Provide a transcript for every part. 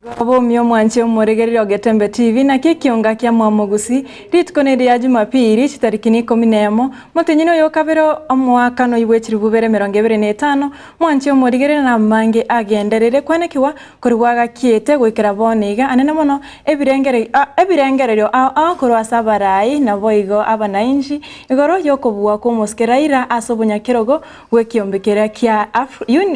Mio mwanche muregerero Getembe TV na Ekeonga kya mwamogusi ritkoneri ya Jumapili chitarikini Ikomi nemo mutenyino yo kabero omwaka no iwechiri bubere 25 mwanche muregerero na mange agenderere kwanekiwa kurwaga kiete gwikira boniga anene mono ebirengerero akorwa sabarai na boigo abanainji igoro yokobuwa ko moskeraira asobunya kirogo gwekiombekera kya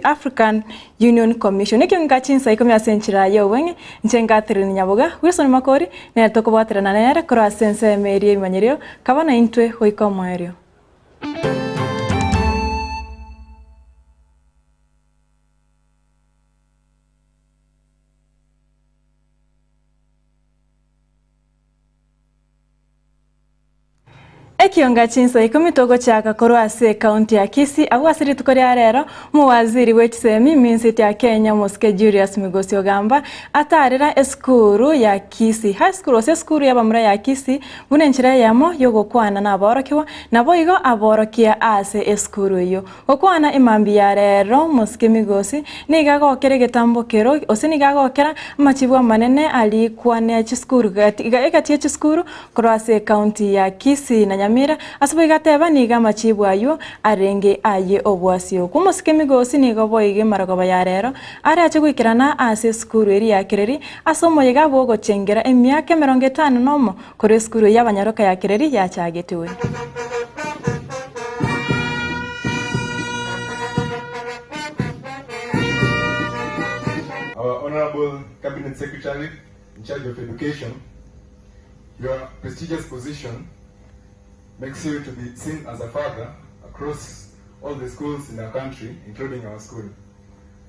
African Union Commission Ekeonga Chinsa Ikomi asenchira yo wenge nchenga Nyaboga Wilson Makori ne tokobwatira na nere kora sense merie manyerio kabana intwe hoikomo erio Ekeonga Chinsa Ikomi togo chaka korwase county ya Kisii awasiri tukoria rero muwaziri wechisemi minsiti ya Kenya Moske Julius Migosi ogamba atarira eskuru ya Kisii high school ose skuru ya bamura ya Kisii bunenchira yamo yogokwana na aborokiwa nabo igo aborokia ase eskuru yo okwana imambi ya rero Moske Migosi nigago kere getambokero ose nigago kera machibwa manene ali kwane chiskuru gati chiskuru korwase county ya Kisii na Nyamira asubiga teba niga machibwa ayo arenge aye obwasio Moske Migosi niga boige maragoba ya rero ari ache gwikirana ase skuru eri ya Kireri asomo yega bogo chengera emyaka 50 nomo kore skuru y'abanyaroka ya Kireri ya chagetewe Our Honorable Cabinet Secretary in charge of education, your prestigious position makes you to be seen as a father across all the schools in our country, including our school.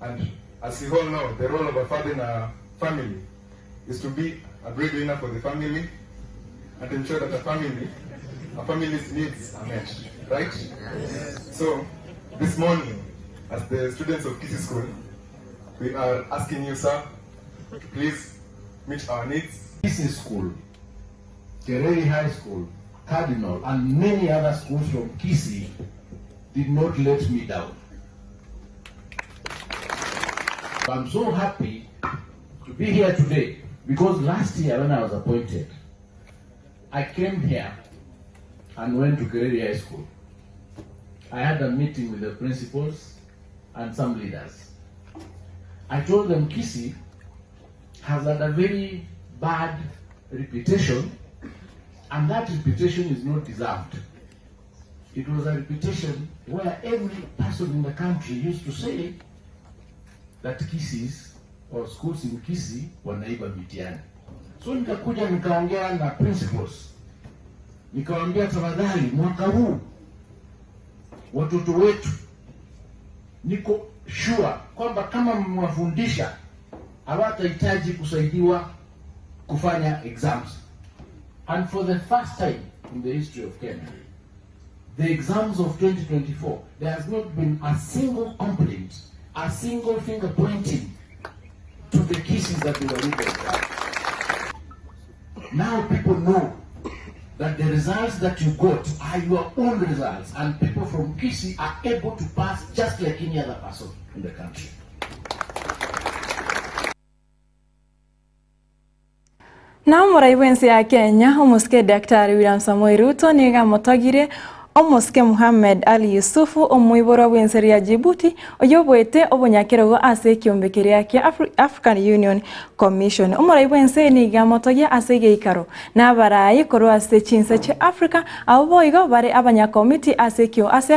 And as you all know, the role of a father in a family is to be a breadwinner for the family and ensure that a family's needs are met, right? Yes. So, this morning, as the students of Kisii School, we are asking you, sir, to please meet our needs. Kisii School, Kereri High School, Cardinal, and many other schools from Kisii did not let me down. I'm so happy to be here today because last year when I was appointed, I came here and went to Kereri High School. I had a meeting with the principals and some leaders. I told them Kisii has had a very bad reputation, and that reputation is not deserved. It was a reputation where every person in the country used to say that Kisii or schools in Kisii wanaiba mitihani. So nikakuja nikaongea na principals. Nikawaambia tafadhali mwaka huu watoto wetu niko sure kwamba kama mwafundisha hawatahitaji kusaidiwa kufanya exams. And for the first time in the history of Kenya, the exams of 2024, there has not been a single complaint, a single finger pointing to the Kisii that they were able. Now people know that the results that you got are your own results, and people from Kisii are able to pass just like any other person in the country. Na muraiwensi ya Kenya Moske Daktari William Samoei Ruto niga motagire Moske Muhammad Ali Yusufu omuibora wenseri ya Djibouti oyobwete obonyakerogo ase kiombekeria kia African Union Commission muraiwensi niga motagia ase geikaro na barayi koro ase Chinsa che Africa aboigo bare abanyakomiti ase kio ase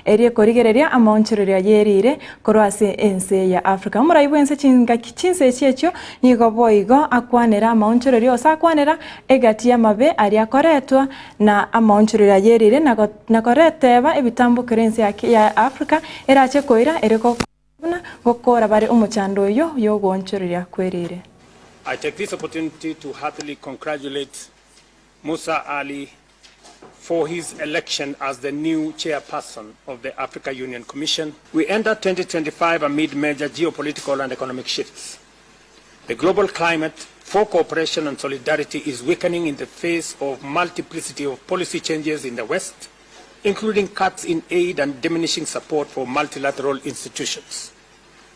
erie korigereria amaonchereria yerire korwase ense ya Africa muraiwense Chinsa checho nigo boigo akwanera amaonchereria osakwanera egatia mabe ari akoretwa na amaonchereria yerire na koreteba ebitambo kerense ya Africa erache koira ereko gokora bare umuchando yo gonchereria kwerire. I take this opportunity to heartily congratulate Musa Ali for his election as the new chairperson of the Africa Union Commission. We enter 2025 amid major geopolitical and economic shifts. The global climate for cooperation and solidarity is weakening in the face of multiplicity of policy changes in the West, including cuts in aid and diminishing support for multilateral institutions.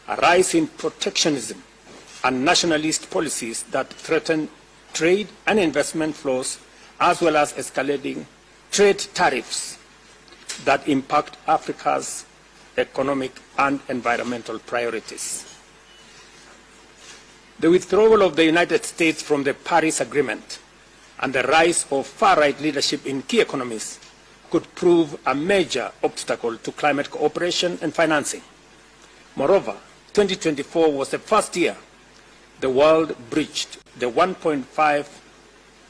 A rise in protectionism and nationalist policies that threaten trade and investment flows, as well as escalating trade tariffs that impact Africa's economic and environmental priorities. The withdrawal of the United States from the Paris Agreement and the rise of far-right leadership in key economies could prove a major obstacle to climate cooperation and financing. Moreover, 2024 was the first year the world breached the 1.5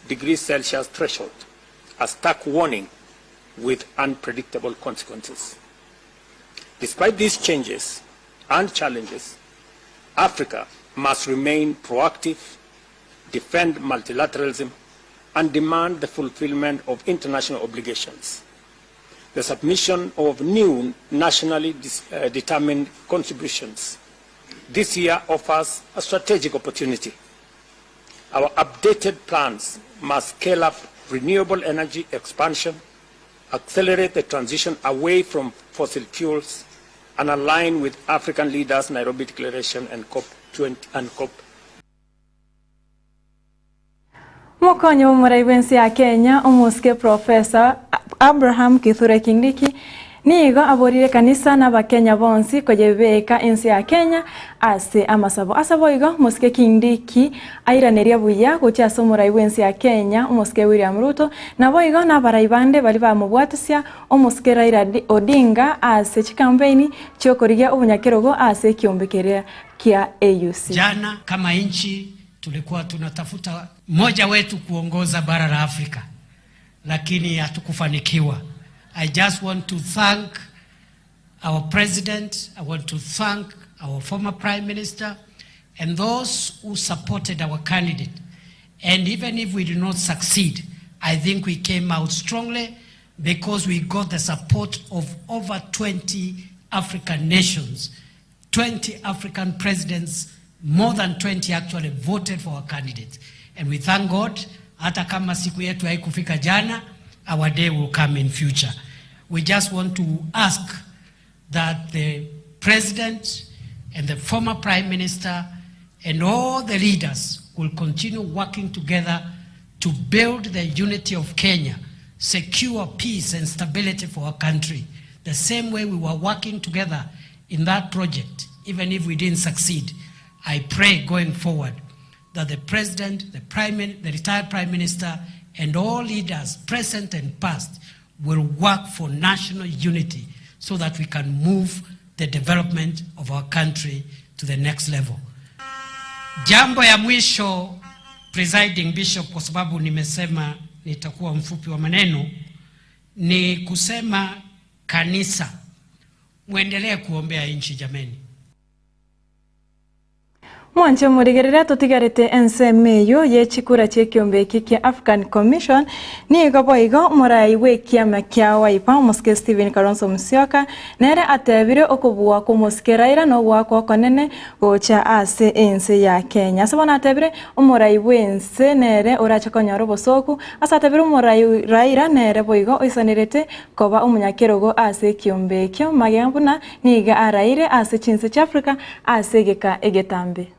degrees Celsius threshold, a stark warning with unpredictable consequences. Despite these changes and challenges, Africa must remain proactive, defend multilateralism, and demand the fulfillment of international obligations. The submission of new nationally determined contributions this year offers a strategic opportunity. Our updated plans must scale up renewable energy expansion, accelerate the transition away from fossil fuels, and align with African leaders' Nairobi Declaration and COP20 and COP. Mukonyo w'umuraiwensi ya Kenya umuske Professor Abraham Kithure Kindiki nigo aborire kanisa n'abakenya bonsi kujebeka insi ya Kenya ase asabo igo muske Kindiki airaneria buya gucyasa umuraiwensi ya Kenya umuske William Ruto nabo igo n'abaraibande bali bamubwatisya umuske Raila Odinga ase chikampeni cyokorigia ubunyakerogo ase kiombekerea kia AUC. Jana kama inchi tulikuwa tunatafuta mmoja wetu kuongoza bara la Afrika, lakini hatukufanikiwa. I just want to thank our president, I want to thank our former prime minister and those who supported our candidate. And even if we did not succeed, I think we came out strongly because we got the support of over 20 African nations, 20 African presidents. More than 20 actually voted for our candidates. And we thank God, hata kama siku yetu haikufika jana, our day will come in future. We just want to ask that the president and the former prime minister and all the leaders will continue working together to build the unity of Kenya, secure peace and stability for our country. The same way we were working together in that project, even if we didn't succeed. I pray going forward that the president, the retired prime minister, and all leaders, present and past, will work for national unity so that we can move the development of our country to the next level. Jambo ya mwisho, presiding bishop, kwa sababu nimesema nitakuwa mfupi wa maneno, ni kusema kanisa muendelee kuombea nchi jameni. Mwanche murigerera tutigarete ensemeyo yechikura chekiombeki kia African Commission ni goboigo muraiwe kiama kia waipa muske Stephen Kalonzo Musyoka nere atebire okubwa ku muske Raila no gwako konene gocha ase ense ya Kenya sabona atebire umuraiwe ense nere uracha konyoro bosoku asatebire umurai Raila nere boigo oisanirete koba umunyakerogo ase kiombekio magambuna niga araire ase Chinsa cha Africa ase geka Getembe.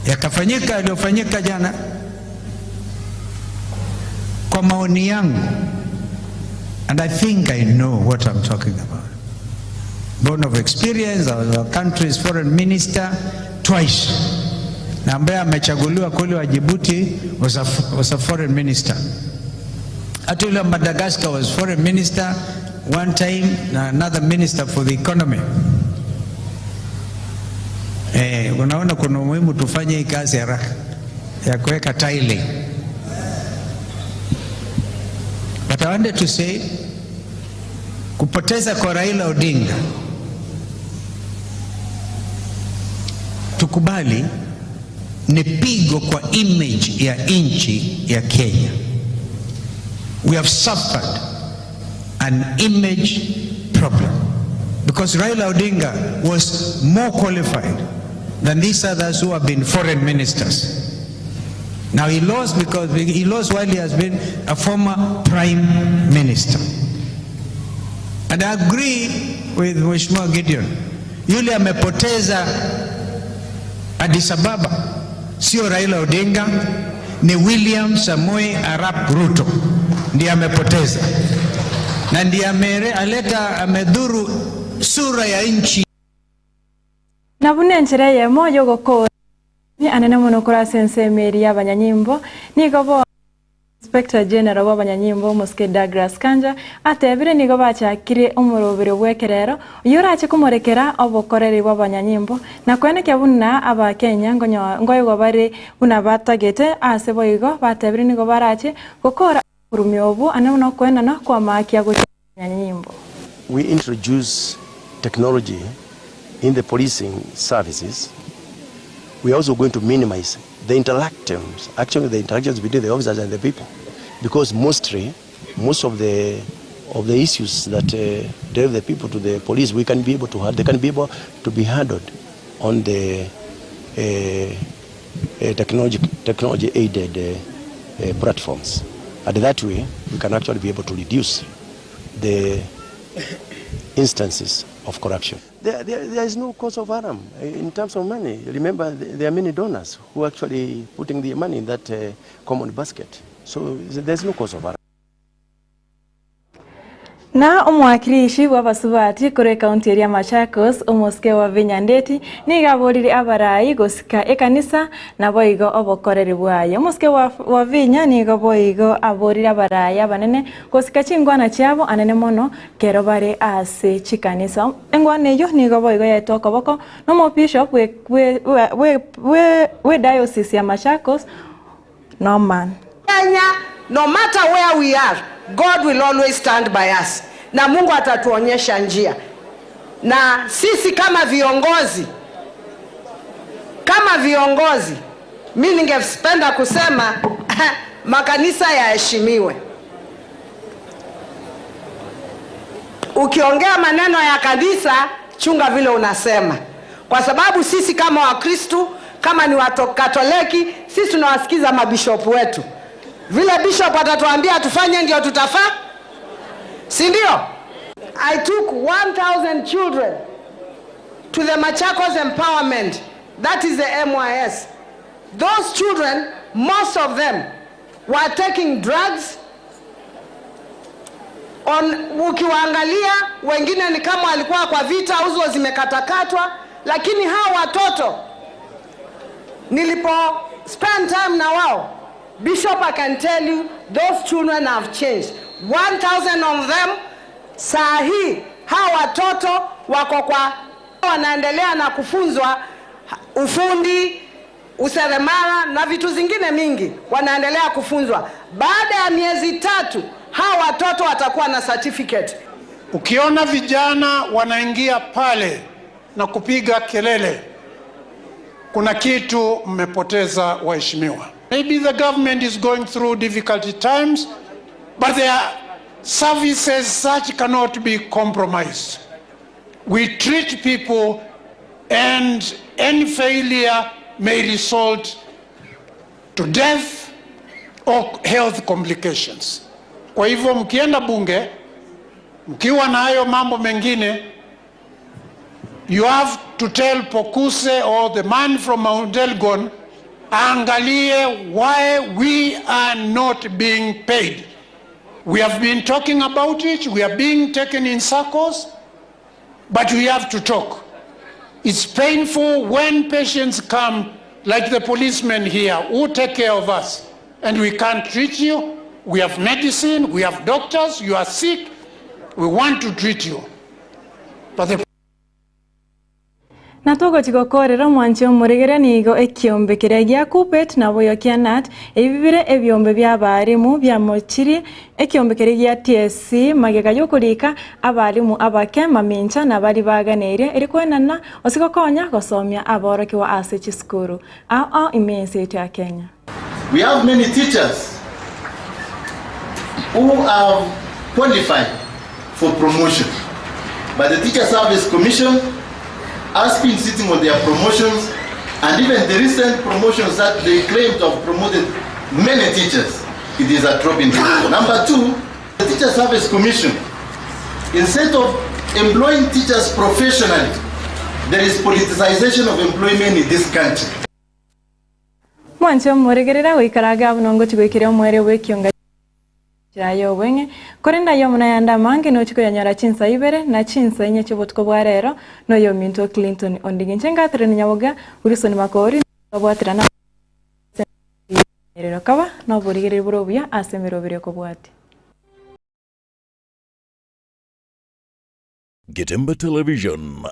Yakafanyika yaliyofanyika jana kwa maoni yangu, and I think I know what I'm talking about. Born of experience, I was our country's foreign minister twice. Na ambaye amechaguliwa kule wa Djibouti was a foreign minister. Hata yule Madagascar was foreign minister one time, na another minister for the economy. Unaona kuna muhimu tufanye hii kazi haraka ya kuweka tiling. But I wanted to say, kupoteza kwa Raila Odinga, tukubali, ni pigo kwa image ya nchi ya Kenya. We have suffered an image problem because Raila Odinga was more qualified than these others who have been foreign ministers. Now he lost because he lost while he has been a former prime minister. And I agree with Mheshimiwa Gideon. Yule amepoteza Addis Ababa sio Raila Odinga, ni William Samoei Arap Ruto ndiye amepoteza, na ndiye amedhuru sura ya nchi. Na bunenjere ye moyo goko ni anene muno kora sensemeri y'abanyanyimbo nigo bo Inspector General w'abanyanyimbo Muske Douglas Kanja atebire nigo bachakire umurobere bwekerero yurache kumorekera obokoreri w'abanyanyimbo na kwenekya bunna aba Kenya ngoyo bari buna batagete ase boigo batebire nigo barache gukora urumyobu anene kwena no kwa makia gutanyanyimbo. We introduce technology in the policing services. We are also going to minimize the interactions between the officers and the people, because most of the issues that drive the people to the police, they can be able to be handled on the technology aided platforms, and that way we can actually be able to reduce the instances of corruption. There is no cause of harm in terms of money. Remember, there are many donors who are actually putting their money in that common basket. So there's no cause of harm. Na omwakirishi w'abasubati kuri kaunti ya Machakos Muske wa Vinyandeti nigaborire abarayi gosika ekanisa na boigo obokoreri bwayo. Muske wa Vinya nigo boigo aborire abarayi abanene gosika chingwana cyabo anene mono kero bare ase chikanisa. Engwane yo nigo boigo yetoko boko no mo bishop we diocese ya Machakos Norman. No matter where we are, God will always stand by us. Na Mungu atatuonyesha njia. Na sisi kama viongozi, mimi ningependa kusema makanisa yaheshimiwe. Ukiongea maneno ya kanisa, chunga vile unasema. Kwa sababu sisi kama Wakristo, kama ni Katoliki, sisi tunawasikiza mabishop wetu. Vile bishop atatuambia tufanye ndio tutafaa. Si ndio? I took 1,000 children to the Machakos empowerment. That is the MYS. Those children, most of them were taking drugs. Ukiwaangalia wengine ni kama walikuwa kwa vita, uzo zimekatakatwa, lakini hawa watoto nilipo spend time na wao, Bishop, I can tell you, those children have changed. 1,000 of them, sahi, hawa watoto wako kwa wanaendelea na kufunzwa ufundi, useremala na vitu zingine mingi. Wanaendelea kufunzwa. Baada ya miezi 3, hawa watoto watakuwa na certificate. Ukiona vijana wanaingia pale na kupiga kelele, kuna kitu mmepoteza waheshimiwa. Maybe the government is going through difficult times, but their services such cannot be compromised. We treat people, and any failure may result to death or health complications. Kwa hivyo mkienda bunge, mkiwa na hayo mambo mengine, you have to tell Pokuse or the man from Mount Elgon, angalie why we are not being paid. We have been talking about it, we are being taken in circles, but we have to talk. It's painful when patients come, like the policemen here, who take care of us, and we can't treat you. We have medicine, we have doctors, you are sick, we want to treat you. But the Natuko chikokorera mwanchi omurigere nigo ekiombe kiregia kupet na boyo kianat ebibire ebyombe by'abarimu byamochiri ekiombe kiregia TSC magega yokurika abarimu abake mamincha na bari baganere erikwenana osikokonya gosomya aboroki wa ase skuru imense ya Kenya. We have many teachers who are qualified for promotion, but the Teacher Service Commission has been sitting on their promotions, and even the recent promotions that they claim to have promoted many teachers, it is a drop in the bucket. Number 2, the Teacher Service Commission, instead of employing teachers professionally, there is politicization of employment in this country. Mwancho mweregerera wikaraga bunongo chigwikire omwere Ekeonga yayo wenge korenda yo muna yanda mange no chiko yanyara Chinsa ibere na Chinsa inye chibotko bwarero no yo minto Clinton ondinginche ngatere Nyaboga urisoni makori abwatirana rero kaba no burigere burobya asemero bire ko bwati. Getembe Television